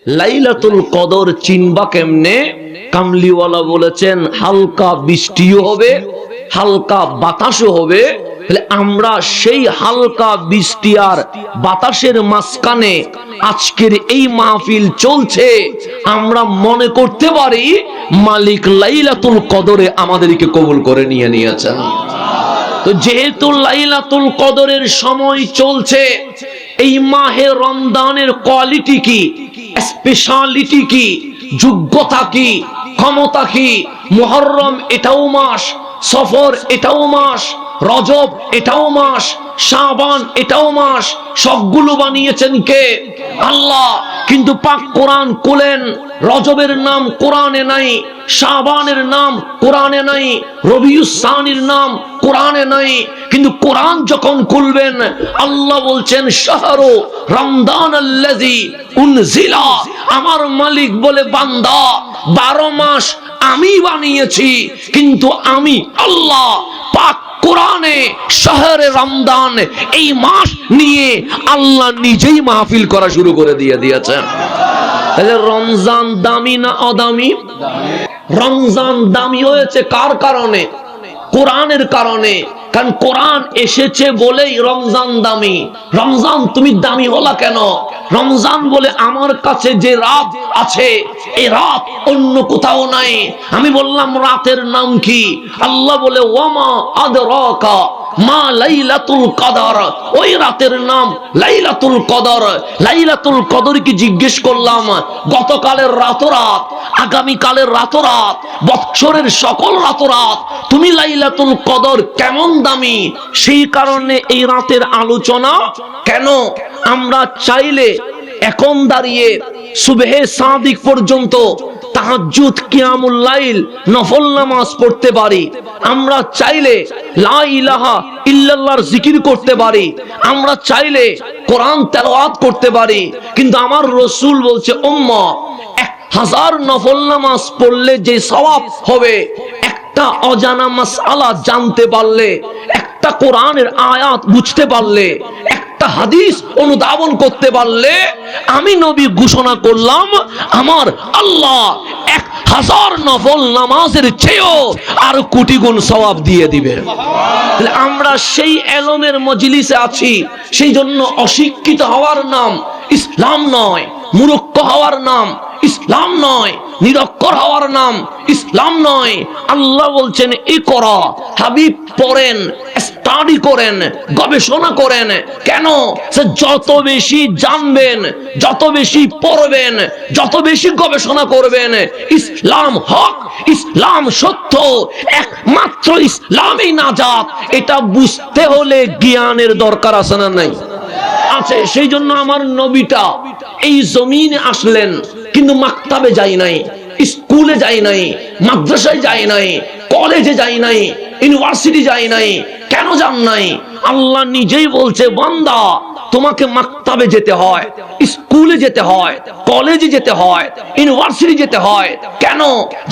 লাইলাতুল কদর চিনবা কেমনে? কামলিওয়ালা বলেছেন হালকা বৃষ্টিও হবে, হালকা বাতাসও হবে। তাহলে আমরা সেই হালকা বৃষ্টি আর বাতাসের মাঝখানে আজকের এই মাহফিল চলছে, আমরা মনে করতে পারি মালিক লাইলাতুল কদরে আমাদেরকে কবুল করে নিয়েছেন। তো যেহেতু লাইলাতুল কদরের সময় চলছে, এই মাহে রমজানের কোয়ালিটি কি, স্পেশালিটি কি, যোগ্যতা কি, ক্ষমতা কি? মুহররম এটাও মাস, সফর এটাও মাস, রজব এটাও মাস, শাবান এটাও মাস। সবগুলো বানিয়েছেন কে? আল্লাহ। কিন্তু পাক কোরআন খুলেন, রজবের নাম কোরআনে নাই, শাবানের নাম কোরআনে নাই, রবিউস সানির নাম কোরআনে নাই। কিন্তু কোরআন যখন খুলবেন, আল্লাহ বলছেন শাহরু রমজান আল্লাযী উনজিলা। আমার মালিক বলে বান্দা 12 মাস আমি বানিয়েছি, কিন্তু আমি আল্লাহ পাক কোরআনে শাহরে রমজান এই মাস নিয়ে আল্লাহ নিজেই মাহফিল করা শুরু করে দিয়েছেন। তাহলে রমজান দামি না অদামি? রমজান দামি হয়েছে কার কারণে? কোরআনের কারণে। কারণ কোরআন এসেছে বলেই রমজান দামি। রমজান তুমি দামি হলা কেন? রমজান বলে আমার কাছে যে রাত আছে, এই রাত অন্য কোথাও নাই। আমি বললাম রাতের নাম কি? আল্লাহ বলে ওয়ামা আদরাকা মা লাইলাতুল কদর। ওই রাতের নাম লাইলাতুল কদর। লাইলাতুল কদর কি জিজ্ঞেস করলাম? গতকালের রাতরাত, আগামী কালের রাতরাত, বৎসরের সকল রাতরাত, তুমি লাইলাতুল কদর কেমন দামি, সেই কারণে এই রাতের আলোচনা। কেন? আমরা চাইলে এখন দাঁড়িয়ে সুবহে সাদিক পর্যন্ত তাহাজ্জুদ, কিয়ামুল লাইল, নফল নামাজ পড়তে পারি। আমরা চাইলে লা ইলাহা ইল্লাল্লাহর জিকির করতে পারি। আমরা চাইলে কোরআন তেলাওয়াত করতে পারি। কিন্তু আমার রাসূল বলছে উম্মাহ 1000 নফল নামাজ পড়লে যে সওয়াব হবে, একটা অজানা মাসআলা জানতে পারলে, একটা কোরআনের আয়াত বুঝতে পারলে, একটা হাদিস অনুধাবন করতে পারলে, আমি নবী ঘোষণা করলাম আমার আল্লাহ 1000 নফল নামাজের চেয়েও আর কোটি গুণ সওয়াব দিয়ে দিবে। আমরা সেই এলমের মজলিসে আছি, সেই জন্য অশিক্ষিত হওয়ার নাম ইসলাম নয়, মূর্খ হওয়ার নাম ইসলাম নয়, নিরক্ষর হওয়ার নাম ইসলাম নয়। আল্লাহ বলছেন ইকরা, হাবিব পড়েন, স্টাডি করেন, গবেষণা করেন। কেন? সে যত বেশি জানবেন, যত বেশি পড়বেন, যত বেশি গবেষণা করবেন, ইসলাম হক, ইসলাম সত্য, একমাত্র ইসলামই নাজাত। এটা বুঝতে হলে জ্ঞানের দরকার আছে না নাই? আছে। সেই জন্য আমার নবীটা এই জমিনে আসলেন, কিন্তু মাকতাবে যাই নাই, স্কুলে যাই নাই, মাদ্রাসায় যাই নাই, কলেজে যাই নাই, ইউনিভার্সিটি যাই নাই। কেন যান নাই? আল্লাহ নিজেই বলছে বান্দা তোমাকে মাকতাবে যেতে হয়, স্কুলে যেতে হয়, কলেজে যেতে হয়, ইউনিভার্সিটি যেতে হয়। কেন?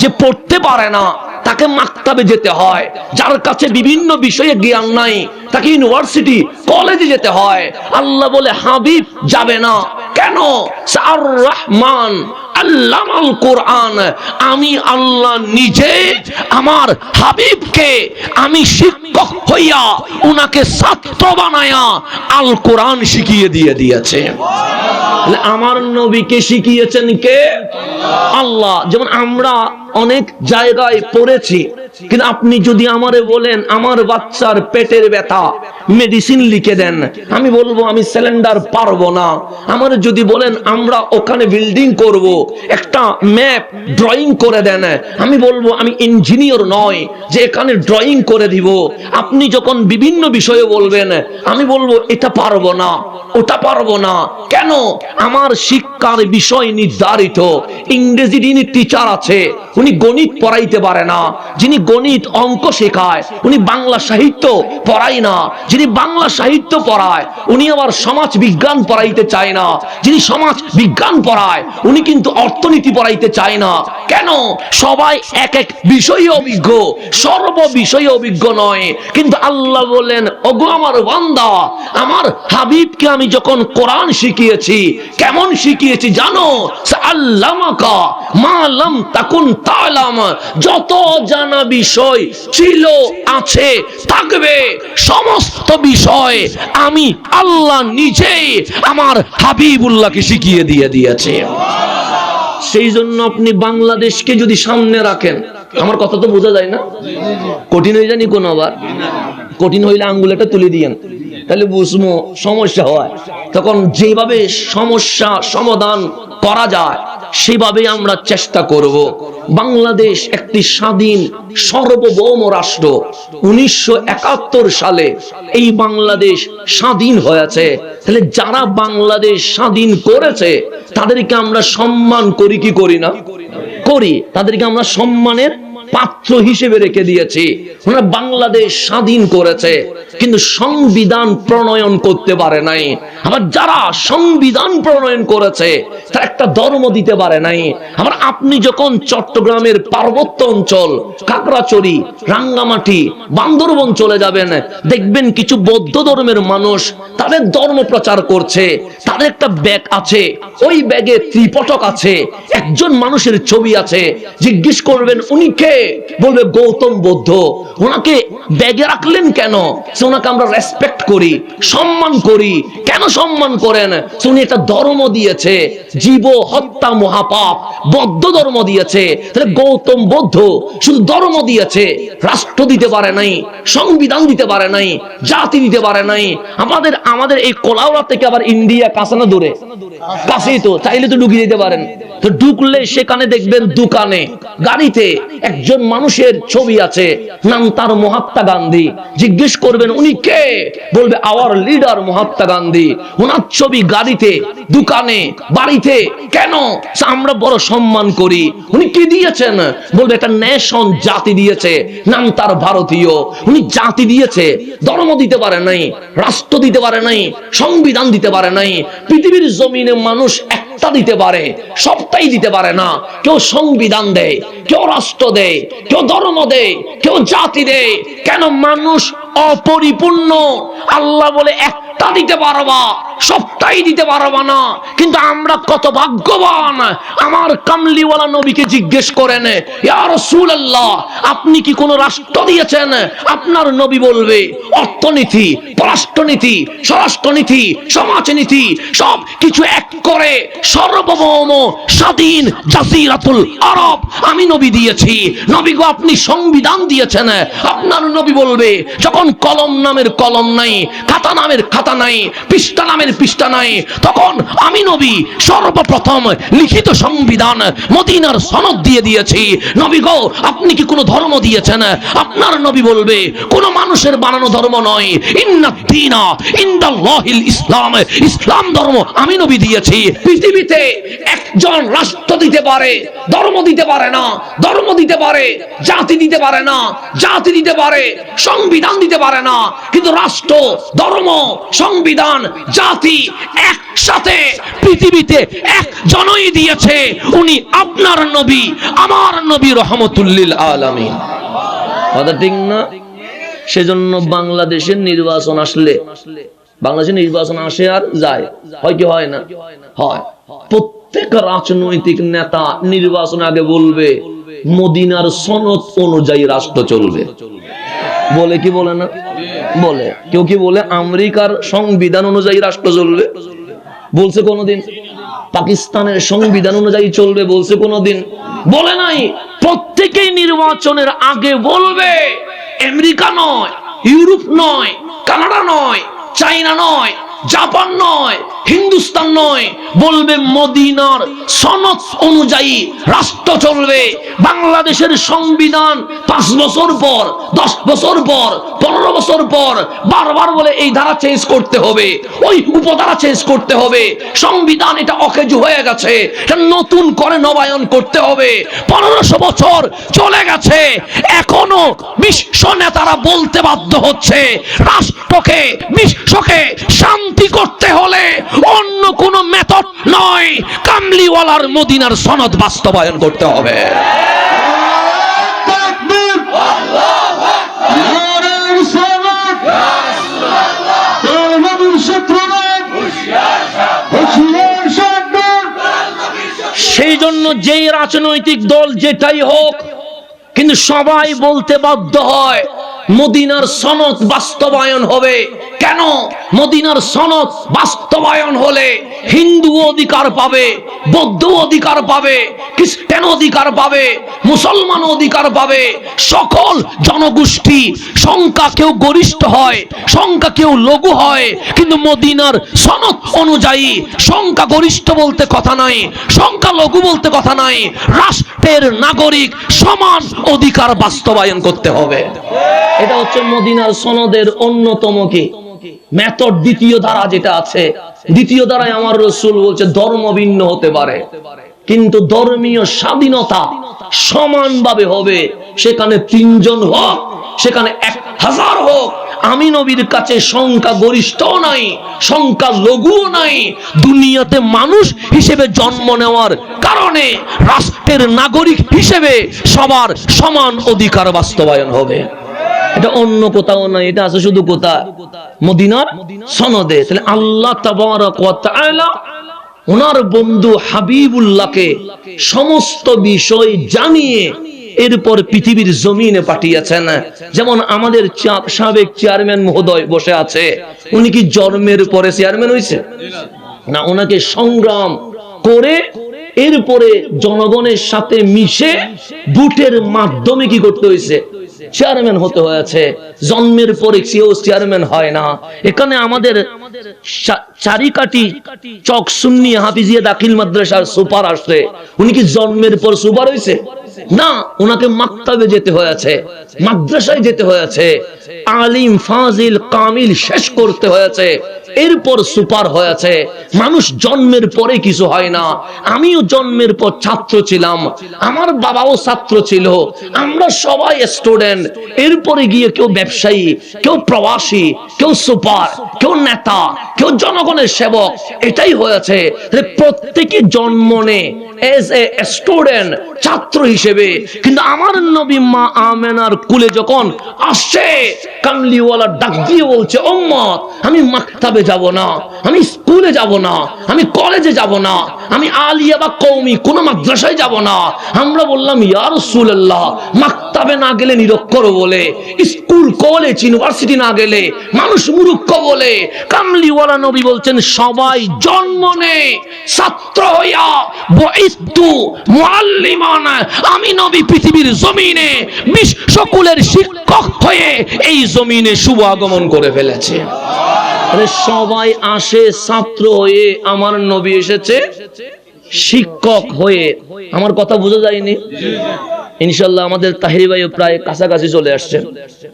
যে পড়তে পারে না তাকে মাকতাবে যেতে হয়। যার কাছে বিভিন্ন বিষয়ে জ্ঞান নাই তাকে ইউনিভার্সিটি, কলেজে যেতে হয়। আল্লাহ বলে হাবিব যাবে না। কেন? আর রহমান আল্লামাল কোরআন। আমি আল্লাহ নিজে আমার হাবিবকে আমি শিক্ষক হইয়া উনাকে ছাত্র বানায়া আল কোরআন শিখিয়ে দিয়েছে। আমার নবীকে শিখিয়েছেন কে? আল্লাহ। যেমন আমরা অনেক জায়গায় পড়েছি, কিন্তু আপনি যদি আমারে বলেন আমার বাচ্চার পেটের ব্যথা, মেডিসিন লিখে দেন, আমি বলবো আমি সিলিন্ডার পারবো না। আমার যদি বলেন আমরা ওখানে বিল্ডিং করব, একটা ম্যাপ ড্রয়িং করে দেন, আমি বলবো আমি ইঞ্জিনিয়ার নয় যে এখানে ড্রয়িং করে দিব। আপনি যখন বিভিন্ন বিষয়ে বলবেন, আমি বলবো এটা পারবো না, ওটা পারবো না। কেন? আমার শিক্ষার বিষয় নির্ধারিত। ইংরেজি যিনি টিচার আছে উনি গণিত পড়াইতে পারে না, যিনি গণিত অঙ্ক শেখায় উনি বাংলা সাহিত্য পড়ায় না, যিনি বাংলা সাহিত্য পড়ায় উনি আবার সমাজ বিজ্ঞান পড়াইতে চায় না, যিনি সমাজ বিজ্ঞান পড়ায় উনি কিন্তু অর্থনীতি পড়াইতে চায় না। কেন? সবাই এক এক বিষয়ে অভিজ্ঞ, সর্ব বিষয়ে অভিজ্ঞ নয়। কিন্তু আল্লাহ বলেন, ওগো আমার বান্দা, আমার হাবিবকে আমি যখন কোরআন শিখিয়েছি, কেমন শিখিয়েছি জানো? আল্লামাকা মা লাম তাকুন তা'লাম, যত জানা বিষয় ছিল, আছে, থাকবে, সমস্ত বিষয় আমি আল্লাহ নিজেই আমার হাবিবুল্লাহকে শিখিয়ে দিয়েছে। সেই জন্য আপনি বাংলাদেশকে যদি সামনে রাখেন, আমার কথা তো বোঝা যায় না? কঠিন হয়ে জানি কোন আবার কঠিন হইলে আঙ্গুলটা তুলে দিয়েন, তাহলে বুঝবো সমস্যা হয়। তখন যেভাবে সমস্যা সমাধান করা যায় সেভাবে আমরা চেষ্টা করব। বাংলাদেশ একটি স্বাধীন সার্বভৌম রাষ্ট্র। 1971 সালে এই বাংলাদেশ স্বাধীন হয়েছে। তাহলে যারা বাংলাদেশ স্বাধীন করেছে তাদেরকে আমরা সম্মান করি কি করি না? করি। তাদেরকে আমরা সম্মানের পাত্র হিসেবে রেখে দিয়েছি। ওনারা বাংলাদেশ স্বাধীন করেছে, কিন্তু সংবিধান প্রণয়ন করতে পারে নাই। আবার যারা সংবিধান প্রণয়ন করেছে তারা একটা ধর্ম দিতে পারে নাই। আবার আপনি যখন চট্টগ্রামের পার্বত্য অঞ্চল, খাগড়াছড়ি, রাঙ্গামাটি, বান্দরবন চলে যাবেন, দেখবেন কিছু বৌদ্ধ ধর্মের মানুষ তাদের ধর্ম প্রচার করছে। তাদের একটা ব্যাগ আছে, ওই ব্যাগে ত্রিপটক আছে, একজন মানুষের ছবি আছে। জিজ্ঞেস করবেন উনি কে? বলবে গৌতম বুদ্ধ। ওনাকে ব্যাগে রাখলেন কেন? ওনাকে আমরা রেসপেক্ট করি, সম্মান করি। কেন সম্মান করেন? উনি একটা ধর্ম দিয়েছে, জীব হত্যা মহাপাপ, বৌদ্ধ ধর্ম দিয়েছে। তাহলে গৌতম বুদ্ধ শুধু ধর্ম দিয়েছে, রাষ্ট্র দিতে পারে নাই, সংবিধান দিতে পারে নাই, জাতি দিতে পারে নাই। আমাদের এই কোলাউড়া থেকে আবার ইন্ডিয়া কাছে না দূরে? কাছেই তো, চাইলে তো ঢুকিয়ে দিতে পারেন। তো ঢুকলে সেখানে দেখবেন দোকানে, গাড়িতে একজন মানুষের ছবি আছে, নাম তার মহাত্মা গান্ধী। জিজ্ঞেস করবেন উনি কে? বলবে আওয়ার লিডার মহাত্মা গান্ধী। ওনার ছবি গাড়িতে, দোকানে, বাড়িতে। কেন? আমরা বড় সম্মান করি। উনি কি দিয়েছেন? বলবে একটা নেশন, জাতি দিয়েছে, নাম তার ভারতীয়। উনি জাতি দিয়েছে, ধর্ম দিতে পারে নাই, রাষ্ট্র দিতে পারে নাই, সংবিধান দিতে পারে নাই। পৃথিবীর জমিনে মানুষ একটা দিতে পারে, সবটাই দিতে পারে না। কেউ সংবিধান দেয়, কেউ রাষ্ট্র দেয়, কেউ ধর্ম দেয়, কেউ জাতি দেয়। কেন? মানুষ অপরিপূর্ণ। আল্লাহ বলে একটা দিতে পারবা, সবটাই দিতে পারবা না। কিন্তু আমরা কত ভাগ্যবান। আমার কামলিওয়ালা নবীকে জিজ্ঞেস করেন, ইয়া রাসূলুল্লাহ, আপনি কি কোন রাষ্ট্র দিয়েছেন? আপনার নবী বলবে অর্থনীতি, পররাষ্ট্রনীতি, স্বরাষ্ট্রনীতি, সমাজনীতি সব কিছু এক করে সার্বভৌম স্বাধীন জাজিরাতুল আরব আমি নবী দিয়েছি। নবী গো, আপনি সংবিধান দিয়েছেন। আপনার নবী বলবে যখন কলম নামের কলম নাই, খাতা নামের খাতা নাই, পৃষ্ঠা নামের পৃষ্ঠা নাই, তখন আমি নবী সর্বপ্রথম লিখিত সংবিধান মদিনার সনদ দিয়ে দিয়েছি। নবী গো, আপনি কি কোনো ধর্ম দিয়েছেন? আপনার নবী বলবে কোন মানুষের বানানো ধর্ম নয়, ইন্নাদ দীনা ইনদাল্লাহিল ইসলাম, ইসলাম ধর্ম আমি নবী দিয়েছি। পৃথিবীতে একজন রাষ্ট্র দিতে পারে, ধর্ম দিতে পারে না, ধর্ম দিতে পারে, জাতি দিতে পারে না, জাতি দিতে পারে, সংবিধান দিতে পারে না। কিন্তু রাষ্ট্র, ধর্ম, সংবিধান, জাতি একসাথে পৃথিবীতে একজনই দিয়েছে, উনি আপনার নবী, আমার নবী রহমতুল লিল আলামিন। কথা ঠিক না? সেজন্য বাংলাদেশের নির্বাচন আসলে, বাংলাদেশের নির্বাচন আসে আর যায়, হয় কি হয় না? হয়। প্রত্যেক রাজনৈতিক নেতা নির্বাচন আগে বলবে মদিনার সনদ অনুযায়ী রাষ্ট্র চলবে। বলে কি বলে না? বলে। কেউ কি বলে আমেরিকার সংবিধান অনুযায়ী রাষ্ট্র চলবে? বলছে কোনদিন? পাকিস্তানের সংবিধান অনুযায়ী চলবে বলছে কোনদিন? বলে নাই। প্রত্যেকেই নির্বাচনের আগে বলবে আমেরিকা নয়, ইউরোপ নয়, কানাডা নয়, চায়না নয়, জাপান নয়, হিন্দুস্তান নয়, বলবে মদিনার সনদ অনুযায়ী রাষ্ট্র চলবে। বাংলাদেশের সংবিধান 5 বছর পর, 10 বছর পর, 15 বছর পর বারবার বলে এই ধারা চেঞ্জ করতে হবে, ওই উপধারা চেঞ্জ করতে হবে, সংবিধান এটা অকেজু হয়ে গেছে, এটা নতুন করে নবায়ন করতে হবে। 1500 বছর চলে গেছে, এখনো বিশ্ব নেতারা বলতে বাধ্য হচ্ছে রাষ্ট্রকে, বিশ্বকে শান্তি করতে হলে অন্য কোন মেথড নয়, কামলিওয়ালার মদিনার সনদ বাস্তবায়ন করতে হবে। সেই জন্য যেই রাজনৈতিক দল যেটাই হোক, কিন্তু সবাই বলতে বাধ্য হয় মদিনার সনদ বাস্তবায়ন হবে। কেন? মদিনার সনদ বাস্তবায়ন হলে হিন্দু অধিকার পাবে, বৌদ্ধ অধিকার পাবে, খ্রিস্টান অধিকার পাবে, মুসলমান অধিকার পাবে। সকল জনগোষ্ঠী সংখ্যা কেউ গরিষ্ঠ হয়, সংখ্যা কেউ লঘু হয়, কিন্তু মদিনার সনদ অনুযায়ী সংখ্যা গরিষ্ঠ বলতে কথা নাই, সংখ্যা লঘু বলতে কথা নাই। রাষ্ট্রের নাগরিক সমান অধিকার বাস্তবায়ন করতে হবে। এটা হচ্ছে মদিনার সনদের অন্যতম কি মেথড। দ্বিতীয় ধারা যেটা আছে, দ্বিতীয় ধারায় আমার রাসূল বলছে ধর্ম ভিন্ন হতে পারে, কিন্তু ধর্মীয় স্বাধীনতা সমানভাবে হবে। সেখানে 3 জন হোক, সেখানে 1000 হোক, আমি নবীর কাছে সংখ্যা গরিষ্ঠও নাই, সংখ্যা লঘুও নাই। দুনিয়াতে মানুষ হিসেবে জন্ম নেওয়ার কারণে রাষ্ট্রের নাগরিক হিসেবে সবার সমান অধিকার বাস্তবায়ন হবে। এটা অন্য কোথাও নাই, এটা আছে শুধু কোথায়? মদিনার সনদে। তাহলে আল্লাহ তাবারক ওয়া তাআলা ওনার বন্ধু হাবিবুল্লাহকে সমস্ত বিষয় জানিয়ে এরপর পৃথিবীর জমিনে পাঠিয়েছেন। যেমন আমাদের সাবেক চেয়ারম্যান মহোদয় বসে আছে, উনি কি জন্মের পরে চেয়ারম্যান হয়েছে? না, ওনাকে সংগ্রাম করে এরপরে জনগণের সাথে মিশে ভোটের মাধ্যমে কি করতে হয়েছে? চেয়ারম্যান হতে হয়েছে। জন্মের পরে কেউ চেয়ারম্যান হয় না। এখানে আমাদের চারিকাটি চক সুন্নি হাফিজিয়া দাখিল মাদ্রাসার সুপার আসছে, উনি কি জন্মের পর সুপার হয়েছে? না, ওনাকে মাকতাবে যেতে হয়েছে, মাদ্রাসায় যেতে হয়েছে, আলিম ফাজিল কামিল শেষ করতে হয়েছে, এরপর সুপার হয়েছে। মানুষ জন্মের পরে কিছু হয় না। আমিও জন্মের পর ছাত্র ছিলাম, আমার বাবাও ছাত্র ছিল, আমরা সবাই স্টুডেন্ট। এরপরে গিয়ে কেউ ব্যবসায়ী, কেউ প্রবাসী, কেউ সুপার, কেউ নেতা, কেউ জনগণের সেবক, এটাই হয়েছে। প্রত্যেকে জন্ম নেয় এজ এ স্টুডেন্ট, ছাত্র হিসেবে। কিন্তু আমার নবী মা আমেনার কুলে যখন আসছে, কামলিওয়ালা ডাক দিয়ে বলছে, উম্মত আমি মাকতাবে যাব না, আমি স্কুলে যাব না, আমি কলেজে যাব না, আমি আলিয়া বা কওমি কোন মাদ্রাসায় যাব না। আমরা বললাম, ইয়া রাসূলুল্লাহ, মাকতাবে না গেলে নিরক্ষর বলে, স্কুল কলেজ ইউনিভার্সিটি না গেলে মানুষ মূর্খ বলে। কামলিওয়ালা নবী বলছেন, সবাই জন্ম নেয় ছাত্র হইয়া, বুইতু মুআল্লিমান, আমি নবী পৃথিবীর জমিনে বিশ্বকুলের শিক্ষক হয়ে এই জমিনে শুভ আগমন করে ফেলেছে। সবাই আসে ছাত্র হয়ে, আমার নবী এসেছে শিক্ষক হয়ে। আমার কথা বোঝা যায়নি? ইনশাআল্লাহ আমাদের তাহিরি ভাইও প্রায় কাছাকাছি চলে আসছেন।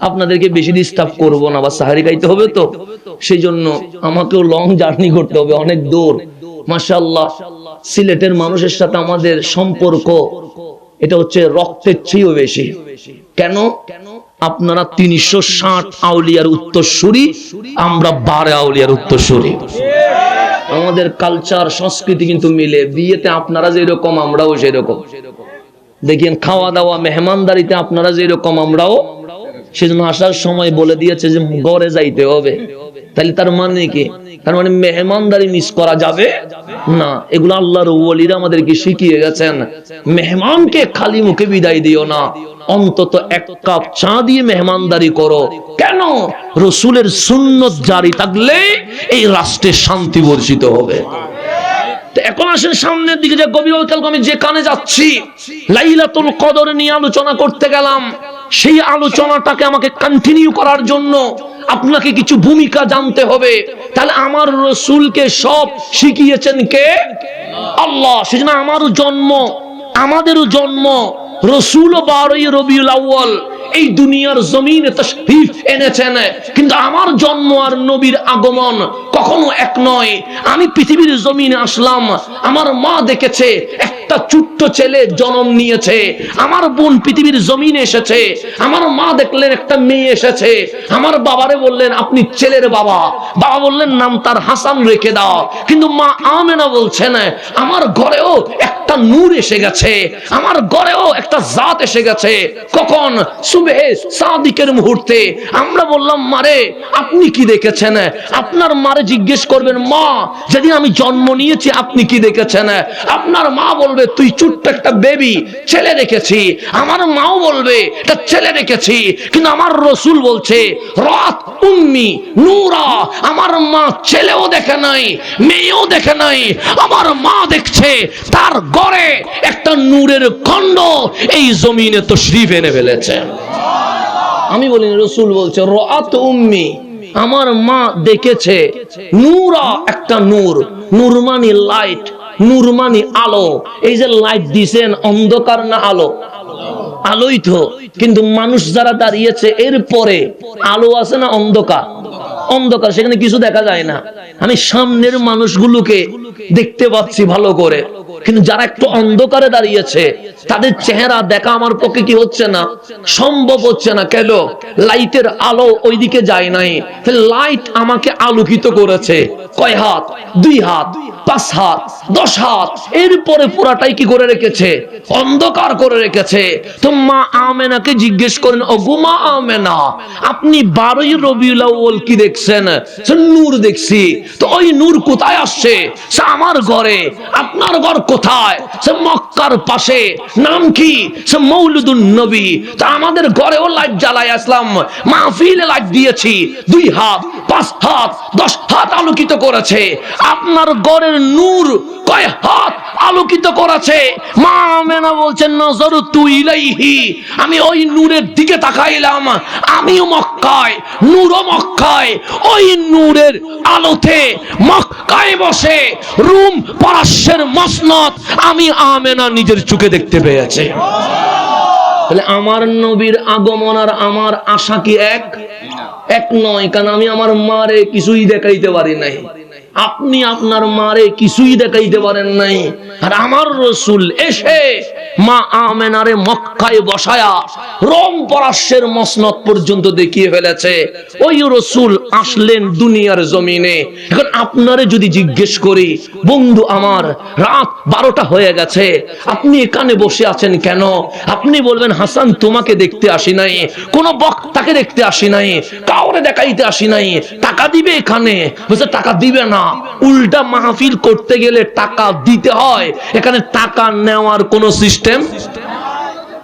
আপনাদেরকে বেশি ডিস্টার্ব করব না, বা সাহারি খাইতে হবে তো, সেই জন্য আমাকেও লং জার্নি করতে হবে, অনেক দূর। মাশাআল্লাহ, সিলেটের মানুষের সাথে আমাদের সম্পর্ক এটা হচ্ছে রক্তের চেয়েও বেশি। কেন? আপনারা 360 আউলিয়ার উত্তরসূরি, আমরা 12 আউলিয়ার উত্তরসূরি। আমাদের কালচার সংস্কৃতি কিন্তু মিলে। বিয়েতে আপনারা যেরকম আমরাও সেরকম। দেখেন খাওয়া দাওয়া মেহমানদারিতে আপনারা যেরকম আমরাও। সেজন্য আসার সময় বলে দিয়েছে যে ঘরে যাইতে হবে। তাহলে তার মানে কি? তার মানে মেহমানদারি মিস করা যাবে না। এগুলো আল্লাহর ওলিরা আমাদেরকে শিখিয়ে গেছেন। মেহমানকে খালি মুখে বিদায় দিও না, অন্তত 1 কাপ চা দিয়ে মেহমানদারি করো। কেন? রাসূলের সুন্নত জারি থাকলে এই রাষ্ট্রে শান্তি বর্ষিত হবে। এখন আসেন সামনের দিকে, যে গভীর আমি যেখানে যাচ্ছি, লাইলাতুল কদর নিয়ে আলোচনা করতে গেলাম। সেই আলোচনাটাকে আমাকে কন্টিনিউ করার জন্য আপনাকে কিছু ভূমিকা জানতে হবে। তাহলে আমার রাসূলকে সব শিখিয়েছেন কে? আল্লাহ। সেজন্য আমারও জন্ম, আমাদেরও জন্ম রাসূল 12ই রবিউল আউয়াল এই দুনিয়ার জমিনে তাশরীফ এনেছেন। কিন্তু আমার জন্ম আর নবীর আগমন কখনো এক নয়। আমি পৃথিবীর জমিনে আসলাম, আমার মা দেখেছে একটা ছোট্ট ছেলে জন্ম নিয়েছে, আমার বোন পৃথিবীর জমিনে এসেছে, আমার মা দেখলেন একটা মেয়ে এসেছে, আমার বাবারে বললেন আপনি ছেলের বাবা, বাবা বললেন নাম তার হাসান রেখে দাও। কিন্তু মা আমেনা বলছেন আমার ঘরেও একটা নূর এসে গেছে, আমার ঘরেও একটা জাত এসে গেছে। কখন? সুবহে সাদিকের মুহূর্তে। আমরা বললাম মারে আপনি কি দেখেছেন? আপনার মারে জিজ্ঞেস করবেন মা যেদিন আমি জন্ম নিয়েছি আপনি কি দেখেছেন? আপনার মা বলবে তুই ছোট্ট একটা বেবি ছেলে দেখেছি, আমার মাও বলবে একটা ছেলে দেখেছি। কিন্তু আমার রাসূল বলছে রাত উম্মি নূরা, আমার মা ছেলেও দেখে নাই মেয়েও দেখে নাই, আমার মা দেখছে তার ঘরে একটা নূরের খণ্ড এই জমিনে তশরীফ এনে ফেলেছে। আমি বলি রাসূল বলছে রাত উম্মি, আমার মা দেখেছে নূরা, একটা নূর, নূর মানে লাইট, নূর মানে আলো। এই যে লাইট দিছেন অন্ধকার না আলো? আলোই তো। কিন্তু মানুষ যারা দাঁড়িয়েছে এরপরে আলো আছে না অন্ধকার? অন্ধকার, সেখানে কিছু দেখা যায় না। আমি সামনের মানুষগুলোকে দেখতে পাচ্ছি ভালো করে, কিন্তু যারা একটু অন্ধকারে দাঁড়িয়েছে তাদের চেহারা দেখা আমার পক্ষে কি হচ্ছে না, সম্ভব হচ্ছে না। কেন? লাইটের আলো ওইদিকে যায় নাই। লাইট আমাকে আলোকিত করেছে। কয় হাত? 2 হাত, 5 হাত, 10 হাত, এরপরে পুরাটাই কি করে রেখেছে? অন্ধকার করে রেখেছে। তো মা আমেনাকে জিজ্ঞেস করেন ওগো মা আমেনা আপনি 12ই রবিউল আউয়াল কি দেখছেন? নূর দেখছি। তো ওই নূর কোথায় আসছে? সে আমার ঘরে। আপনার ঘর কোথায়? সে মক্কার পাশে। নাম কি? সে মৌলুদুন নবী। তা আমাদের ঘরেও লাইট জ্বালাই আসলাম, মাহফিলে লাইট দিয়েছি, 2 হাত, 5 হাত, 10 হাত আলোকিত করেছে। আপনার ঘরের নূর কয় হাত আলোকিত করেছে? মা আমেনা বলছেন নজরতু ইলাইহি, আমি ওই নূরের দিকে তাকাইলাম। আমিও মক্কায়, নূরও মক্কায়। ওই নূরের আলোতে মক্কায় বসে রুম পারস্যের মসনদ আমি আমেনা নিজের চোখে দেখতে পেয়েছি। তাহলে আমার নবীর আগমন আর আমার আশা কি এক নয়? কারণ আমি আমার মারে কিছুই দেখাইতে পারি নাই, আপনি আপনার মারে কিছুই দেখাইতে পারেন নাই, আর আমার রাসূল এসে মা আমেনারে মক্কায় বসায়া রোম পারস্যের মসনদ পর্যন্ত দেখিয়ে ফেলেছে। ওই রাসূল আসলেন দুনিয়ার জমিনে। এখন আপনারে যদি জিজ্ঞেস করি বন্ধু আমার রাত 12টা হয়ে গেছে, আপনি এখানে বসে আছেন কেন? আপনি বলবেন হাসান তোমাকে দেখতে আসি নাই, কোন বক্তাকে দেখতে আসি নাই, কাউরে দেখাইতে আসি নাই। টাকা দিবে এখানে? বলছে টাকা দিবে না, উল্টা মাহফিল করতে গেলে টাকা দিতে হয়, এখানে টাকা নেওয়ার কোন সিস্টেম।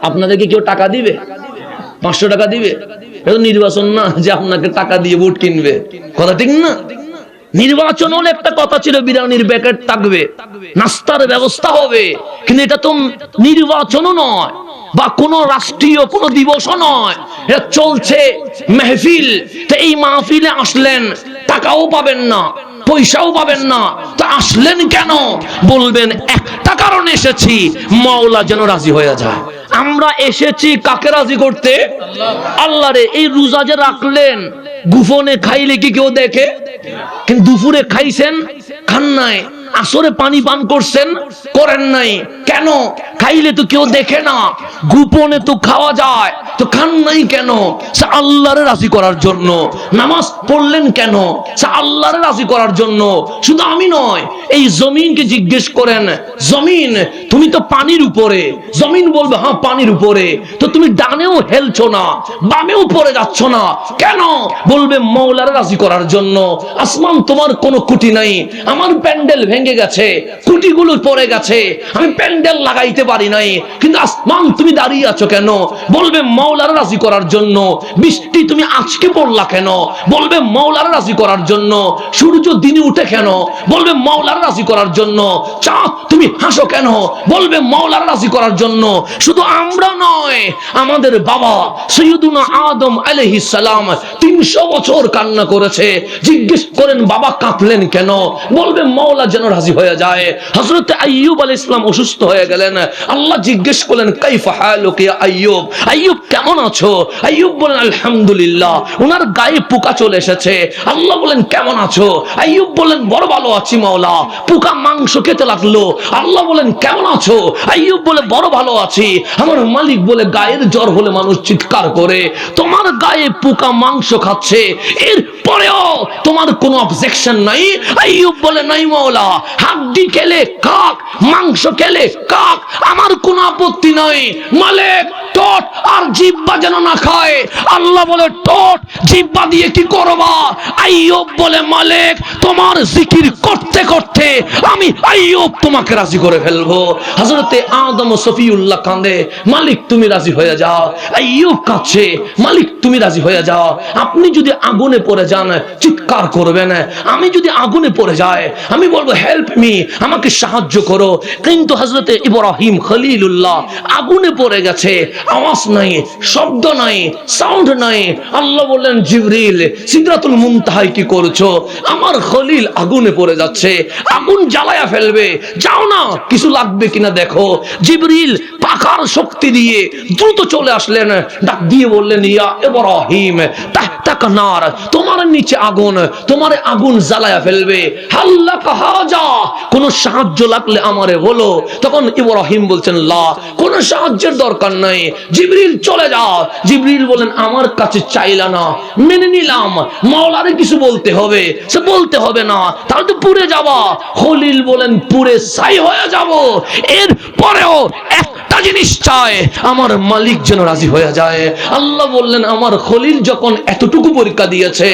আপনাদেরকে কেউ টাকা দিবে? 500 টাকা দিবে? এটা নির্বাচন না যে আপনাকে টাকা দিয়ে ভোট কিনবে, কথা ঠিক না? নির্বাচন হলে একটা কথা ছিল বিরিয়ানির প্যাকেট থাকবে, নাস্তার ব্যবস্থা হবে, কিন্তু এটা তো নির্বাচনও নয় বা কোন রাষ্ট্রীয় কোন দিবসও নয়, এটা চলছে মেহফিল। তো এই মাহফিলে আসলেন, টাকাও পাবেন না, পয়সাও পাবেন না, তো আসলেন কেন? বলবেন একটা কারণে এসেছি, মাওলা যেন রাজি হয়ে যায়। আমরা এসেছি কাকে রাজি করতে? আল্লাহরে। এই রোজা যে রাখলেন, গোপনে খাইলে কি কেউ দেখে? কিন্তু দুপুরে খাইছেন, খান নাই। আসরে পানি পান করছেন, করেন নাই। কেন? খাইলে তো কেউ দেখে না, গোপনে তো খাওয়া যায়, তো খান নাই কেন? সে আল্লাহরে রাজি করার জন্য। নামাজ পড়লেন কেন? সে আল্লাহরে রাজি করার জন্য। শুধু আমি নয়, এই জমিনকে জিজ্ঞেস করেন, জমিন তুমি তো পানির উপরে। জমিন বলবে হ্যাঁ পানির উপরে। তো তুমি ডানেও হেলছো না, বামেও পড়ে যাচ্ছ না কেন? বলবে মাওলারে রাজি করার জন্য। আসমান তোমার কোনো খুঁটি নাই, আমার প্যান্ডেল ভেঙে গেছে, খুঁটিগুলো পড়ে গেছে, আমি প্যান্ডেল লাগাইতে পারি নাই, কিন্তু আসমান তুমি দাঁড়িয়ে আছো কেন? বলবে মাওলারে রাজি করার জন্য। বৃষ্টি তুমি আজকে পড়লা কেন? বলবে মাওলারে রাজি করার জন্য। সূর্য দিনে উঠে কেন? বলবে মাওলারে রাজি করার জন্য। চাঁদ তুমি হাসো কেন? বলবে মাওলারে রাজি করার জন্য। শুধু আমরা নয়, আমাদের বাবা সৈয়দুনা আদম আলাইহিস সালাম 300 বছর কান্না করেছে। জিজ্ঞেস করেন বাবা কাঁদলেন কেন? বলবে মাওলা যেন রাজি হয়ে যায়। হযরত আইয়ুব আলাইহিস সালাম অসুস্থ হয়ে গেলেন। আল্লাহ জিজ্ঞেস করলেন কাইফা হালুকা ইয়া আইয়ুব, আইয়ুব কেমন আছো? আইয়ুব বলেন আলহামদুলিল্লাহ। ওনার গায়ে পোকা চলে এসেছে। আল্লাহ বলেন কেমন আছো? আইয়ুব বলেন বড় ভালো আছি মাওলা। পোকা মাংস খেতে লাগলো। আল্লাহ বলেন কেমন আছো? আইয়ুব বলে বড় ভালো আছি। আমার মালিক বলে গায়ের জ্বর হলে মানুষ চিৎকার করে, তোমার গায়ে পোকা মাংস খাচ্ছে, এরপরেও তোমার কোনো অবজেকশন নাই? আইয়ুব বলে নাই মাওলা, হাড্ডি খেলে কাক, মাংস খেলে কাক, আমার কোনো আপত্তি নাই। মালিক ঠোঁট আর জিহ্বা যেন না খায়। আল্লাহ বলে ঠোঁট জিহ্বা দিয়ে কি করবা? আইয়ুব বলে মালিক তোমার জিকির করতে করতে আমি আইয়ুব তোমাকে রাজি করে ফেলবো। হযরতে আদম ও সফিউল্লাহ কাঁদে, মালিক তুমি রাজি হয়ে যাও। আইয়ুব কাঁদছে, মালিক তুমি রাজি হয়ে যাও। আপনি যদি আগুনে পড়ে যান চিৎকার করবেন, আমি যদি আগুনে পড়ে যায় আমি বলবো হেল্প মি, আমাকে সাহায্য করো। কিন্তু হযরতে ইব্রাহিম খলিলুল্লাহ আগুনে পড়ে গেছে, আওয়াজ নাই, শব্দ নাই, সাউন্ড নাই। আল্লাহ বললেন জিবরিল সিদরাতুল মুনতাহায় কি করছো? আমার খলিল আগুনে পড়ে যাচ্ছে, আগুন জ্বালায়া ফেলবে, যাও না কিছু লাগবে কিনা দেখো। জিবরিল পাখার শক্তি দিয়ে দ্রুত চলে আসলেন, ডাক দিয়ে বললেন ইয়া ইব্রাহিম তাহতাকা নার, তোমার নিচে আগুন, তোমার আগুন জ্বালায়া ফেলবে। হাল্লাকা হাজা, কোন সাহায্য লাগলে আমারে বলো। তখন ইব্রাহিম বলছেন লা, কোন সাহায্যের দরকার নাই, জিবরিল চলে যাও। জিবরিল বলেন আমার কাছে চাইলা না, মেনে নিলাম, মাওলারে কিছু বলতে হবে। সে বলতে হবে না, তাহলে তো পুড়ে যাবা। খলিল বলেন পুড়ে ছাই হয়ে যাব, এরপরেও একটা জিনিস চাই, আমার মালিক যেন রাজি হয়ে যায়। আল্লাহ বললেন আমার খলিল যখন এতটুকু পরীক্ষা দিয়েছে,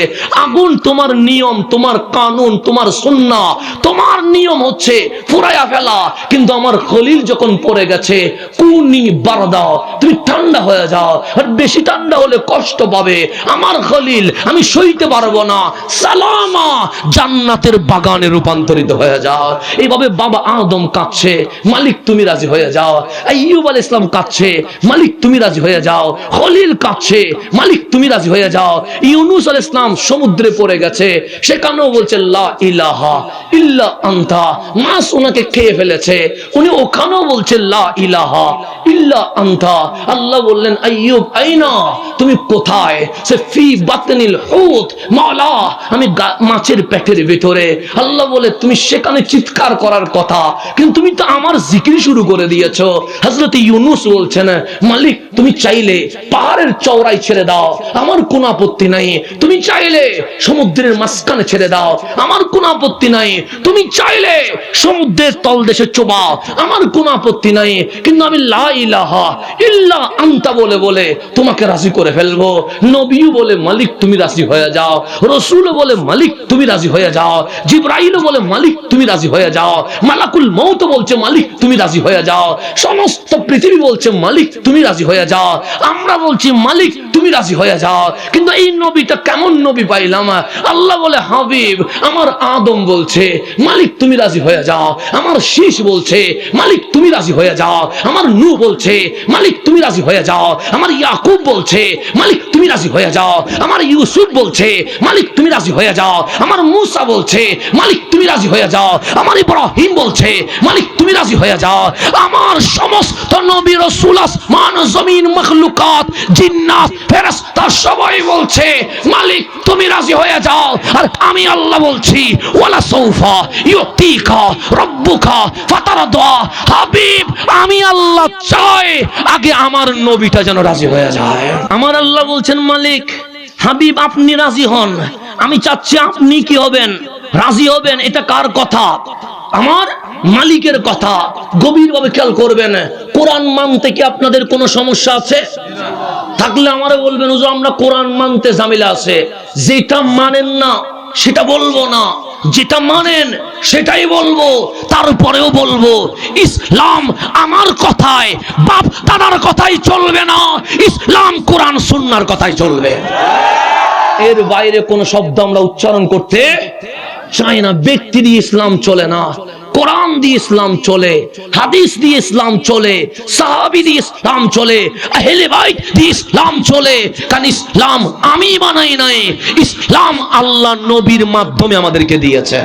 আগুন তোমার নিয়ম, তোমার কানুন, তোমার সুন্নাহ, তোমার নিয়ম হচ্ছে পুরাইয়া ফেলা, কিন্তু আমার খলিল যখন পড়ে গেছে কুনি বারদা, তুমি ঠান্ডা হয়ে যাও। আর বেশি ঠান্ডা হলে কষ্ট পাবে আমার খলিল, আমি সইতে পারবো না। সালামা, জান্নাতের বাগানে রূপান্তরিত হয়ে যাও। এইভাবে বাবা আদম কাঁদছে, মালিক তুমি রাজি হয়ে যাও। আইয়ুব আলাইহিস সালাম কাঁদছে, মালিক তুমি রাজি হয়ে যাও। খলিল কাঁদছে, মালিক তুমি রাজি হয়ে যাও। ইউনূস আলাইহিস সালাম সমুদ্রে পড়ে গেছে, সেখানেও বলছে লা ইলাহা ইল্লা আনতা, মাছ ওনাকে খেয়ে ফেলেছে, উনি ওখানেও বলছে লা ইলাহা ইল্লা আনতা। আল্লাহ বললেন আইয়ুব আইনা, তুমি কোথায়? সে ফি বাতনিল হুত, মাওলা আমি মাছের পেটের ভিতরে। আল্লাহ বলে তুমি সেখানে চিৎকার করার কথা, কিন্তু তুমি তো আমার জিকির শুরু করে দিয়েছো। হযরত ইউনূস বলছেন মালিক তুমি চাইলে পাহাড়ের চওড়ায় ছেড়ে দাও, আমার কোনো আপত্তি নাই। তুমি চাইলে সমুদ্রের মাঝখানে ছেড়ে দাও, আমার কোনো আপত্তি নাই। তুমি চাইলে সমুদ্রের তলদেশে চোবাও, আমার কোনো আপত্তি নাই। কিন্তু আমি লা ইলাহা ইল্লা আনতা বলে বলে তোমাকে রাজি করে ফেলবো। নবীও বলে মালিক তুমি রাজি হয়ে যাও, রাসূলও বলে মালিক তুমি রাজি হয়ে যাও, জিবরাইলও বলে মালিক তুমি রাজি হয়ে যাও, মালাকুল মউত বলছে মালিক তুমি রাজি হয়ে যাও, সমস্ত পৃথিবী বলছে মালিক তুমি রাজি হয়ে যাও, আমরা বলছি মালিক তুমি রাজি হয়ে যাও। কিন্তু এই নবীটা কেমন নবী পাইলাম? আল্লাহ বলে হাবিব আমার আদম বলছে মালিক তুমি রাজি হয়ে যাও, আমার শীষ বলছে মালিক তুমি রাজি হয়ে যাও, আমার নূহ বলছে মালিক তুমি রাজি হয়ে যাও, আমার ইয়াকুব বলছে মালিক তুমি রাজি হয়ে যাও, আমার ইউসুফ বলছে মালিক তুমি রাজি হয়ে যাও, আমার মূসা বলছে মালিক তুমি রাজি হয়ে যাও, আমার ইব্রাহিম বলছে মালিক তুমি রাজি হয়ে যাও। আমার সমস্ত নবী রাসূল, আসমান জমিন মাখলুকাত জিন্নাত ফেরেশতা সবাই বলছে মালিক তুমি রাজি হয়ে যাও। আর আমি আল্লাহ বলছি ওয়ালা সাউফা ইউতিকা রাব্বুকা ফাতারদা, হাবিব আমি আল্লাহ চাই আগে আমার নবীটা যেন রাজি হয়ে যায়। আমার আল্লাহ বলছেন মালিক হাবিব আপনি রাজি হন, আমি চাচ্ছি আপনি কি হবেন, রাজি হবেন। এটা কার কথা? আমার মালিকের কথা। গভীরভাবে খেয়াল করবেন, কোরআন মানতে কি আপনাদের কোনো সমস্যা আছে? থাকলে আমারে বলবেন হুজুর আমরা কোরআন মানতে ঝামেলা আছে। যেটা মানেন না সেটা বলবো না, যেটা মানেন সেটাই বলবো। তারপরেও বলবো ইসলাম আমার কথায়, বাপ দাদার কথাই চলবে না, ইসলাম কোরআন সুন্নাহর কথাই চলবে। এর বাইরে কোন শব্দ আমরা উচ্চারণ করতে চাই না। ব্যক্তি দিয়ে ইসলাম চলে না, কোরআন দিয়ে ইসলাম চলে, হাদিস দিয়ে ইসলাম চলে, সাহাবী দিয়ে ইসলাম চলে, আহলে বাইত দিয়ে ইসলাম চলে। কারণ ইসলাম আমি বানাই নাই, ইসলাম আল্লাহ নবীর মাধ্যমে আমাদেরকে দিয়েছে।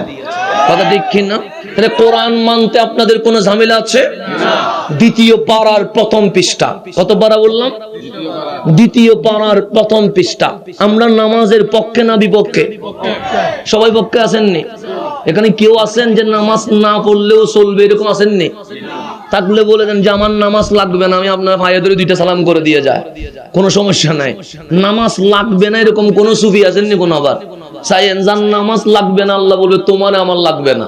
কথা ঠিক কি না? তাহলে কোরআন মানতে আপনাদের কোনো ঝামেলা আছে? দ্বিতীয় পারার প্রথম পৃষ্ঠা। কত পারা বললাম? দ্বিতীয় পারার প্রথম পৃষ্ঠা। আমরা নামাজের পক্ষে না বিপক্ষে? সবাই পক্ষে আসেননি? এখানে কেউ আছেন যে নামাজ না পড়লেও চলবে এরকম আসেননি? থাকলে বলে দেন যে আমার নামাজ লাগবে না, আমি আপনার ভাইয়া ধরে দুইটা সালাম করে দিয়ে যায়, কোনো সমস্যা নাই। নামাজ লাগবে না এরকম কোন সুফি আসেননি? কোন আবার চাইেন যার নামাজ লাগবে না, আল্লাহ বলবে তোমার আমার লাগবে না।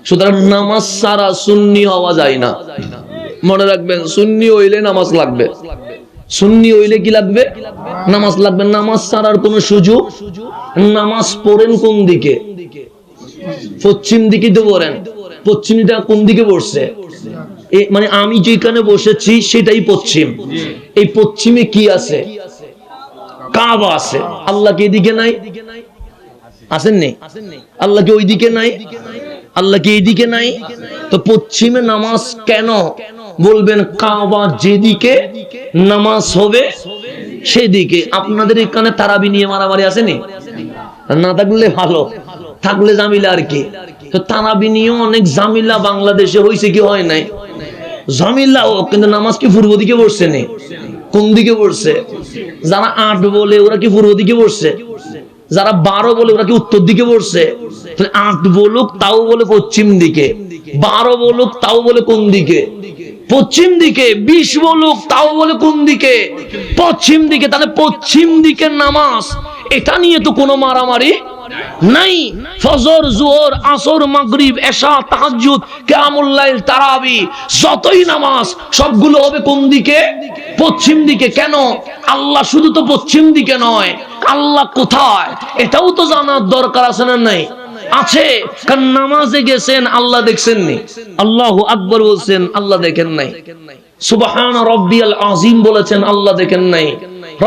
সুতরাং নামাজ ছাড়া সুন্নি হওয়া যায় না। মনে রাখবেন, সুন্নি হইলে নামাজ লাগবে। সুন্নি হইলে কি লাগবে? নামাজ লাগবে। নামাজ ছাড়ার কোন সুযোগ? নামাজ পড়েন কোন দিকে? পশ্চিম দিকে তো পড়েন। পশ্চিমটা কোন দিকে পড়ছে? মানে আমি যেখানে বসেছি সেটাই পশ্চিম। এই পশ্চিমে কি আছে? কাবা আছে। আল্লাহ কি এদিকে নাই? আসেননি? আল্লাহ কি ওইদিকে নাই? আল্লাহ কি এইদিকে নাই? তো পশ্চিমে নামাজ কেন? বলবেন কাবা যেদিকে নামাজ হবে সেদিকে। আপনাদের এখানে তারাবি নিয়ে মারামারি আসেনি? না থাকলে ভালো, থাকলে জামিলা আর কি। তো তারাবি নিয়েও অনেক জামিলা বাংলাদেশে হয়েছে কি হয় নাই? জামিলা ও, কিন্তু নামাজ কি পূর্ব দিকে পড়ছে? নে কোন দিকে পড়ছে? যারা 8 বলে ওরা কি পূর্ব দিকে পড়ছে? যারা 12 বলে ওরা কি উত্তর দিকে পড়ছে? 8 বলুক তাও বলে পশ্চিম দিকে, 12 বলুক তাও বলে কোন দিকে? পশ্চিম দিকে। 20 বলুক তাও বলে কোন দিকে? পশ্চিম দিকে। তাহলে পশ্চিম দিকের নামাজ, এটা নিয়ে তো কোনো মারামারি নাই। ফজর, জোহর, আসর, মাগরিব, এশা, তাহাজ্জুদ, কিয়ামুল লাইল, তারাবি, যতই নামাজ সবগুলো হবে কোন দিকে? পশ্চিম দিকে। কেন? আল্লাহ শুধু তো পশ্চিম দিকে নয়, আল্লাহ কোথায় এটাও তো জানার দরকার আছে না? নাই? আছে। কারণ নামাজে গেছেন আল্লাহ দেখছেন নি? আল্লাহু আকবার বলছেন, আল্লাহ দেখেন নাই। সুবহান রাব্বিয়াল আযীম বলেছেন, আল্লাহ দেখেন নাই।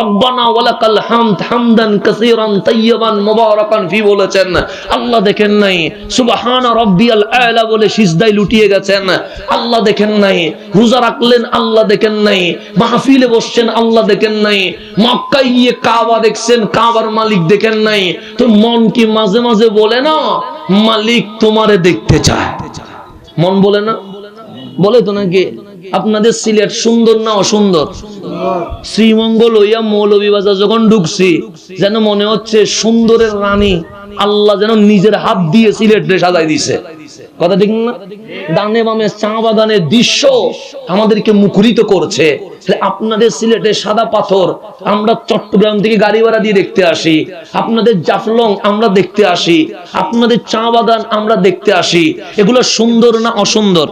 রব্বানা ওয়ালাকাল হামদ হামদান কাসীরান তাইয়্যিবান মুবারাকান ফি বলেছেন, আল্লাহ দেখেন নাই। সুবহান রাব্বিয়াল আ'লা বলে সিজদায় লুটিয়ে গেছেন, আল্লাহ দেখেন নাই। রোজা রাখলেন, আল্লাহ দেখেন নাই। মাহফিলে বসছেন, আল্লাহ দেখেন নাই। মক্কায় গিয়ে কাবা দেখছেন, কাবার মালিক দেখেন নাই। তো মন কি মাঝে মাঝে বলে না মালিক তোমারে দেখতে চায়? মন বলে না? বলে তো নাকি? আপনাদের সিলেট সুন্দর না অসুন্দর? শ্রীমঙ্গল হইয়া মৌলভীবাজার যখন ঢুকছি যেন মনে হচ্ছে সুন্দরের রানী আল্লাহ যেন নিজের হাত দিয়ে সিলেটে সাজাই দিছে। কথা ঠিক না? ডানে বামে চা বাগানের দৃশ্য আমাদেরকে মুখরিত করছে। আপনাদের সিলেটে সাদা পাথর আমরা চট্টগ্রাম থেকে গাড়ি ভাড়া দিয়ে দেখতে আসি, আপনাদের জাফলং আমরা দেখতে আসি, আপনাদের চা বাগান আমরা দেখতে আসি। এগুলো সুন্দর না অসুন্দর?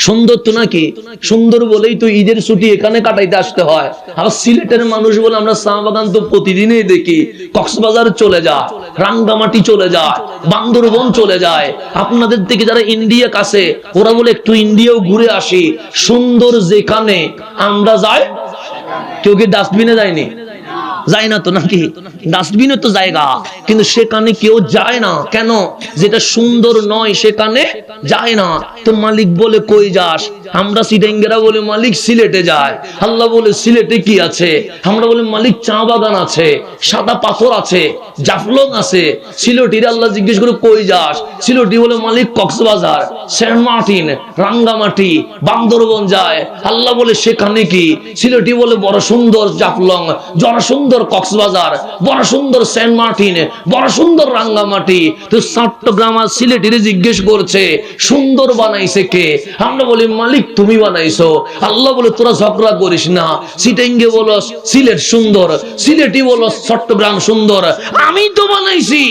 সুন্দর তো নাকি? সুন্দর বলেই তো ঈদের ছুটি এখানে কাটাইতে আসতে হয়। আর সিলেটের মানুষ বলে আমরা চা বাগান তো প্রতিদিনই দেখি। কক্সবাজার চলে যায়, রাঙ্গামাটি চলে যায়, বান্দরবন চলে যায়। আপনাদের থেকে যারা ইন্ডিয়া কাছে ওরা বলে একটু ইন্ডিয়াও ঘুরে আসি। সুন্দর যেখানে আমরা যাই, কেউ কি ডাস্টবিনে যায়নি? যায় না তো নাকি? ডাস্টবিনে তো জায়গা, কিন্তু সেখানে কেউ যায় না। কেন? যেটা সুন্দর নয় সেখানে যায় না। তো মালিক বলে কই যাস? আমরা সিটেঙ্গেরা বলে মালিক সিলেটে যায়। আল্লাহ বলে সিলেটে কি আছে? আমরা বলি মালিক চা বাগান আছে, সাদা পাথর আছে, জাফলং আছে। সিলেটির আল্লাহ জিজ্ঞেস করে কই যাস? সিলেটি বলে মালিক কক্সবাজার, সেন্ট মার্টিন, রাঙ্গামাটি, বান্দরবন যায়। আল্লাহ বলে সেখানে কি? সিলেটি বলে বড় সুন্দর জাফলং, বড় সুন্দর কক্সবাজার, বড় সুন্দর সেন্ট মার্টিন, বড় সুন্দর রাঙ্গামাটি। তো চট্টগ্রাম আর সিলেটির জিজ্ঞেস করছে সুন্দর বানাইছে কে? আমরা বলি মালিক তুমি বানাইছো। আল্লাহ বলে তোরা ঝগড়া করিস না। সিটেঙ্গে বলো সিলেট সুন্দর, সিলেটি বলো চট্টগ্রাম সুন্দর, আমি তো বানাইছি।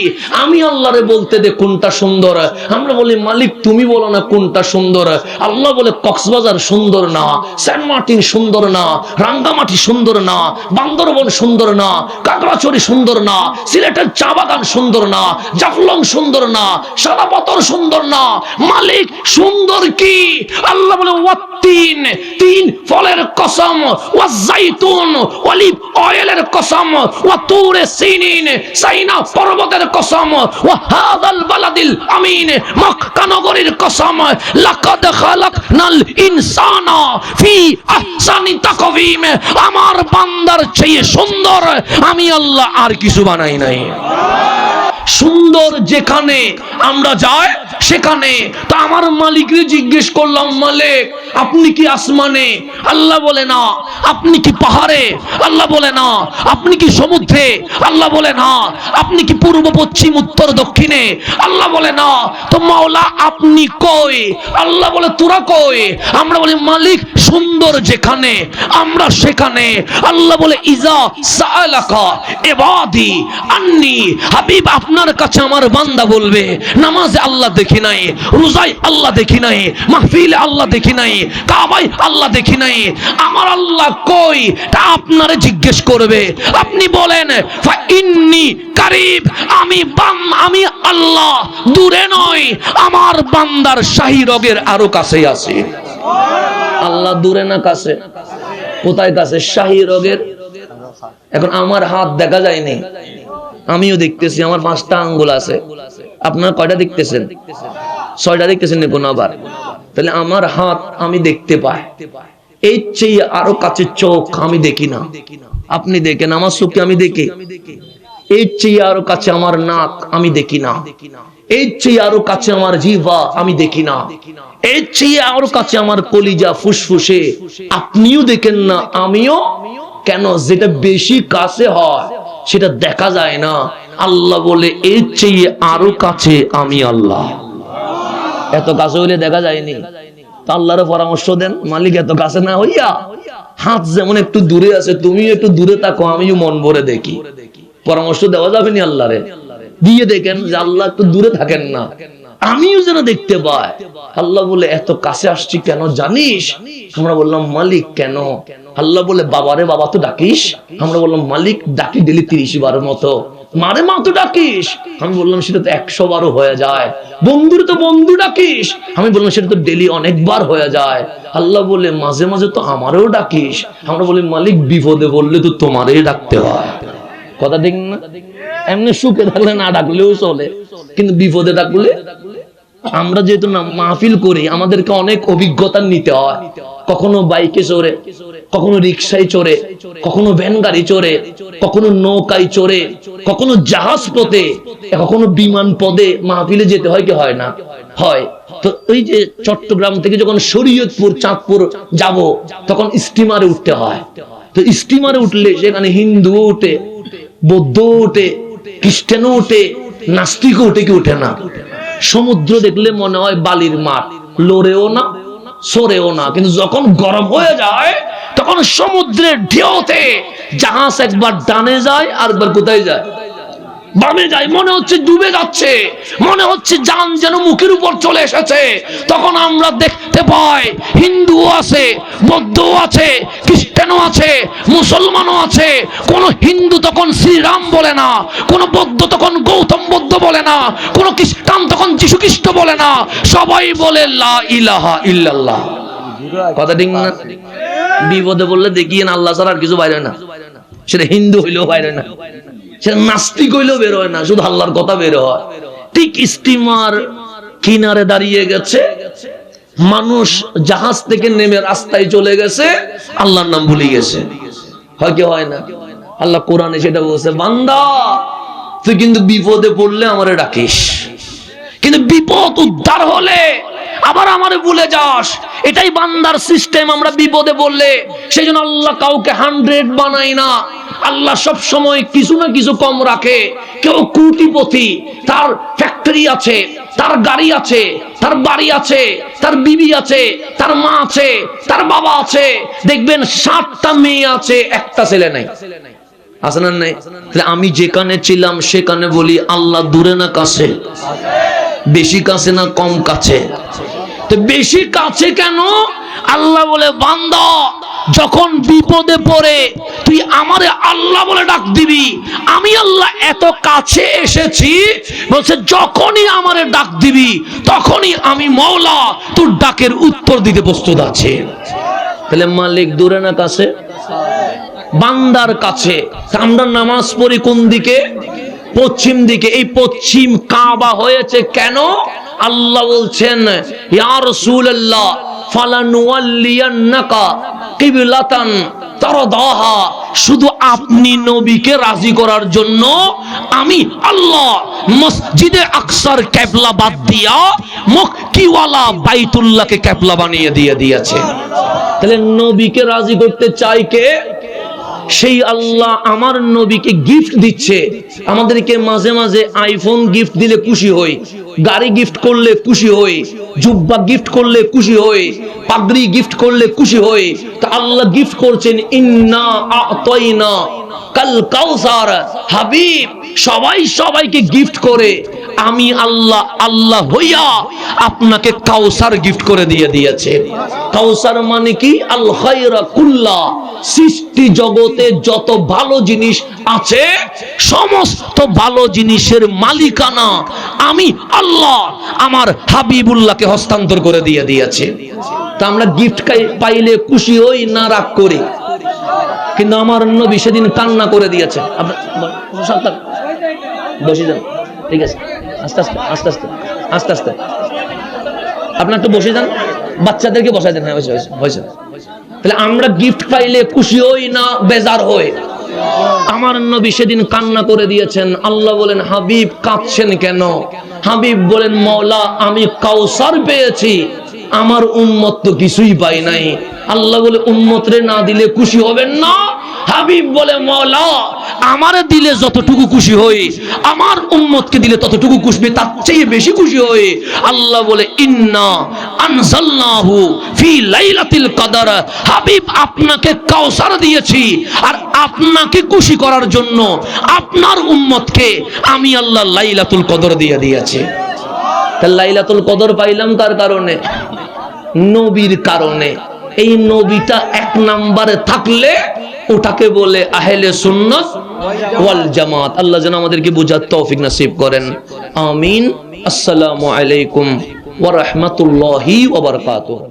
আমি আল্লাহরে বলতে দে কোনটা সুন্দর। আমরা বলি মালিক তুমি বলো না কোনটা সুন্দর। আল্লাহ বলে কক্সবাজার সুন্দর না, সেন্ট মার্টিন সুন্দর না, রাঙ্গামাটি সুন্দর না, বান্দরবন সুন্দর না, কাকড়াছড়ি সুন্দর না, সিলেটের চা বাগান সুন্দর না, জাফলং সুন্দর না, সাদা পাথর সুন্দর না। মালিক সুন্দর কি? আল্লাহ বলে ওয়াত্তিন, তিন ফলের কসম, ওয়াজাইতুন, অলিভ অয়েলের কসম, ওয়া তুরে সিনিন, সাইনা পর্বতের কসম, ওয়া হাদাল বালাদিল আমিন, মক্কা নগরীর কসম, লাকাদ খালাকনাল ইনসানা ফি আহসানি তাকওয়িম। আমার বান্দার চেয়ে সুন্দর আমি আল্লাহ আর কিছু বানাই নাই। সুন্দর যেখানে আমরা যাই সেখানে। তো আমার মালিককে জিজ্ঞেস করলাম, মালিক আপনি কি আসমানে? আল্লাহ বলে না। আপনি কি পাহাড়ে? আল্লাহ বলে না। আপনি কি সমুদ্রে? আল্লাহ বলে না। আপনি কি পূর্ব পশ্চিম উত্তর দক্ষিণে? আল্লাহ বলে না। তো মাওলা আপনি কই? আল্লাহ বলে তোরা কই? আমরা বলি মালিক সুন্দর যেখানে আমরা সেখানে। আল্লাহ বলে ইজা সাআলাকা ইবাদি আন্নি, হাবিব আপনার কাছে আমার বান্দা বলবে নামাজে আল্লাহ দেখি নাই, রোজায় আল্লাহ দেখি নাই, মাহফিলে আল্লাহ দেখি নাই, কাবায় আল্লাহ দেখি নাই, আমার আল্লাহ কই তা আপনারে জিজ্ঞেস করবে। আপনি বলেন ফা ইন্নি কারিব, আমি আল্লাহ দূরে নয়, আমার বান্দার শাহী রগের আরো কাছে আছে। আল্লাহ দূরে না কাছে? কোথায় কাছে? শাহী রগের। এখন আমার হাত দেখা যায়নি, আমিও দেখতেছি, আমার 5টা আঙ্গুল আছে। আপনারা কয়টা দেখতেছেন? 6টা দেখতেছেন না কোন আবার? তাহলে আমার হাত আমি দেখতে পাই, এই চেয়ে আরো কাছে চোখ আমি দেখি না। আপনি দেখেন আমার চোখে আমি দেখি, এই চেয়ে আরো কাছে আমার নাক আমি দেখি না, এই চেয়ে আরো কাছে আমার জিহ্বা আমি দেখি না, এই চেয়ে আরো কাছে আমার কলিজা ফুসফুসে আপনিও দেখেন না, আমিও। কেন? যেটা বেশি কাছে হয় সেটা দেখা যায় না। আল্লাহ বলে এর চেয়ে আরো কাছে আমি আল্লাহ। এত কাছে হইলে দেখা যায়নি। আল্লাহর পরামর্শ দেন, মালিক এত কাছে না হইয়া হাত যেমন একটু দূরে আছে, তুমি একটু দূরে থাকো, আমিও মন ভরে দেখি। পরামর্শ দেওয়া যাবে নি আল্লাহরে? দিয়ে দেখেন যে আল্লাহ একটু দূরে থাকেন না, আমিও যেন দেখতে পাই। আল্লাহ বলে এত কাছে আসছি কেন জানিস? আমরা বললাম মালিক কেন? আল্লাহ বলে বাবারে বাবা তো ডাকিস? আমরা বললাম মালিক ডাকি ডেলি 30 বারের মতো। মারে মা তো ডাকিস? আমি বললাম সেটা তো 100 বারও হয়ে যায়। বন্ধুর তো বন্ধু ডাকিস? আমি বললাম সেটা তো ডেলি অনেকবার হয়ে যায়। আল্লাহ বলে মাঝে মাঝে তো আমারও ডাকিস? আমরা বলি মালিক বিপদে বললে তো তোমারই ডাকতে হয়। কথা ঠিক না? এমনি সুখে থাকলে না ডাকলেও চলে, কিন্তু বিপদে ডাকলে। আমরা যেহেতু মাহফিল করি, আমাদেরকে অনেক অভিজ্ঞতা নিতে হয়। কখনো বাইকে চড়ে, কখনো রিক্সায় চড়ে, কখনো ভ্যান গাড়ি চড়ে, কখনো নৌকায় চড়ে, কখনো জাহাজ পথে, কখনো বিমান পদে মাহফিলে যেতে হয় কি হয় না? হয়। তো ওই যে চট্টগ্রাম থেকে যখন শরীয়তপুর চাঁদপুর যাব, তখন স্টিমারে উঠতে হয়। তো স্টিমারে উঠলে সেখানে হিন্দু উঠে, বৌদ্ধ উঠে, খ্রিস্টানও উঠে, নাস্তিকও উঠে কি উঠে না? সমুদ্র দেখলে মনে হয় বালির মাঠ, লড়েও না সরেও না, কিন্তু যখন গরম হয়ে যায় তখন সমুদ্রের ঢেউতে জাহাজ একবার ডানে যায় আর একবার কোথায় যায়? বামে যায়। মনে হচ্ছে ডুবে যাচ্ছে, মনে হচ্ছে জান যেন মুখের উপর চলে এসেছে। তখন আমরা দেখতে পাই হিন্দু আছে, বৌদ্ধ আছে, খ্রিস্টানও আছে, মুসলমানও আছে। কোন হিন্দু তখন শ্রীরাম বলে না, কোন বৌদ্ধ তখন গৌতম বুদ্ধ বলে না, কোন খ্রিস্টান তখন যীশু খ্রিস্ট বলে না, সবাই বলে লা ইলাহা ইল্লাল্লাহ। কথা ঠিক না? বিপদে বললে দেখিয়ে আল্লাহ ছাড়া আর কিছু বাইরে না। সেটা হিন্দু হইলেও বাইরে না, সে নাস্তিক হইলেও বের হয় না, শুধু আল্লাহর কথা বের হয়। ঠিক স্টিমার কিনারে দাঁড়িয়ে গেছে, মানুষ জাহাজ থেকে নেমে রাস্তায় চলে গেছে, আল্লাহর নাম ভুলে গেছে। হয় কি হয় না? আল্লাহ কোরআনে সেটা বলছে, বান্দা তুই কিন্তু বিপদে পড়লে আমারে ডাকিস, কিন্তু বিপদ উদ্ধার হলে আবার আমারে ভুলে যাস। এটাই বান্দার সিস্টেম। আমরা বিপদে বললে, সেই জন্য আল্লাহ কাউকে 100 বানায় না। আল্লাহ সব সময় কিছু না কিছু কম রাখে। কেউ কোটিপতি, তার ফ্যাক্টরি আছে, তার গাড়ি আছে, তার বাড়ি আছে, তার বিবি আছে, তার মা আছে, তার বাবা আছে, দেখবেন 7টা মেয়ে আছে, একটা ছেলে নাই। আছে না নাই? আমি যেখানে ছিলাম সেখানে বলি আল্লাহ দূরে না কাছে? বেশি কাছে না কম কাছে? তো বেশি কাছে কেন? আল্লাহ বলে বান্দা যখন বিপদে পড়ে তুই আমারে আল্লাহ বলে ডাক দিবি, আমি আল্লাহ এত কাছে এসেছি, বলছে যখনই আমারে ডাক দিবি তখনই আমি মওলা তোর ডাকের উত্তর দিতে প্রস্তুত আছি। তাহলে মালিক দূরে না কাছে? বান্দার কাছে। আমরা নামাজ পড়ি কোন দিকে? পশ্চিম দিকে। এই পশ্চিম কাবা হয়েছে কেন? আল্লাহ বলছেন ইয়া রাসূলুল্লাহ ফালানুওয়াল্লিয়ান্নাকা কিবলাতান তারদাহা, শুধু আপনি নবীকে রাজি করার জন্য আমি আল্লাহ মসজিদে আকসার কিবলা বাদ দিয়া মক্কিওয়ালা বাইতুল্লাহকে কিবলা বানিয়ে দিয়েছে। তাহলে নবীকে রাজি করতে চাই কে? সেই আল্লাহ আমার নবীকে গিফট দিচ্ছে। আমাদেরকে মাঝে মাঝে আইফোন গিফট দিলে খুশি হই, গাড়ি গিফট করলে খুশি হই, জুব্বা গিফট করলে খুশি হই, পাগড়ি গিফট করলে খুশি হই। তা আল্লাহ গিফট করছেন ইন্না আতাইনা কাল কাউসার। হাবিব সবাই সবাইকে গিফট করে, আমি আল্লাহ আল্লাহ হইয়া আপনাকে কাউসার গিফট করে দিয়েছে। কাউসার মানে কি? আল খায়রা কুল্লা, সৃষ্টি জগতে যত ভালো জিনিস আছে সমস্ত ভালো জিনিসের মালিকানা আমি আল্লাহ আমার হাবিবুল্লাহকে হস্তান্তর করে দিয়েছে। তা আমরা গিফট পাইলে খুশি হই না রাগ করি? কিন্তু আমার নবী সেদিন কান্না করে দিয়েছে। বসে যান, ঠিক আছে, আস্তে আস্তে আস্তে আস্তে আস্তে আস্তে আপনার একটু বসে যান, বাচ্চাদেরকে বসাই দেন। হ্যাঁ হয়েছে। তাহলে আমরা গিফট পাইলে খুশি হই না বেজার হই? আমার নবী সেদিন কান্না করে দিয়েছেন। আল্লাহ বলেন হাবিব কাঁদছেন কেন? হাবিব বলেন মওলা আমি কাউসার পেয়েছি, আমার উম্মত তো কিছুই পাই নাই। আল্লাহ বলে উম্মতরে না দিলে খুশি হবেন না? হাবিব বলে মওলা আমারে দিলে যতটুকু খুশি হই, আমার উম্মতকে দিলে ততটুকু খুশি, তার চেয়ে বেশি খুশি হই। আল্লাহ বলে ইন্না আনজালনাহু ফি লাইলাতিল কদর। হাবিব আপনাকে কাউসার দিয়েছি, আর আপনাকে খুশি করার জন্য আপনার উম্মতকে আমি আল্লাহ লাইলাতুল কদর দিয়েছি। তাহলে লাইলাতুল কদর পাইলাম কার কারণে? নবীর কারণে। এই নবীটা এক নম্বরে থাকলে ওটাকে বলে আহলে সুন্নাত ওয়াল জামাত। আল্লাহ যেন আমাদেরকে বুঝার তৌফিক নসিব করেন, আমিন। আসসালামু আলাইকুম ওয়া রাহমাতুল্লাহি ওয়া বারাকাতুহু।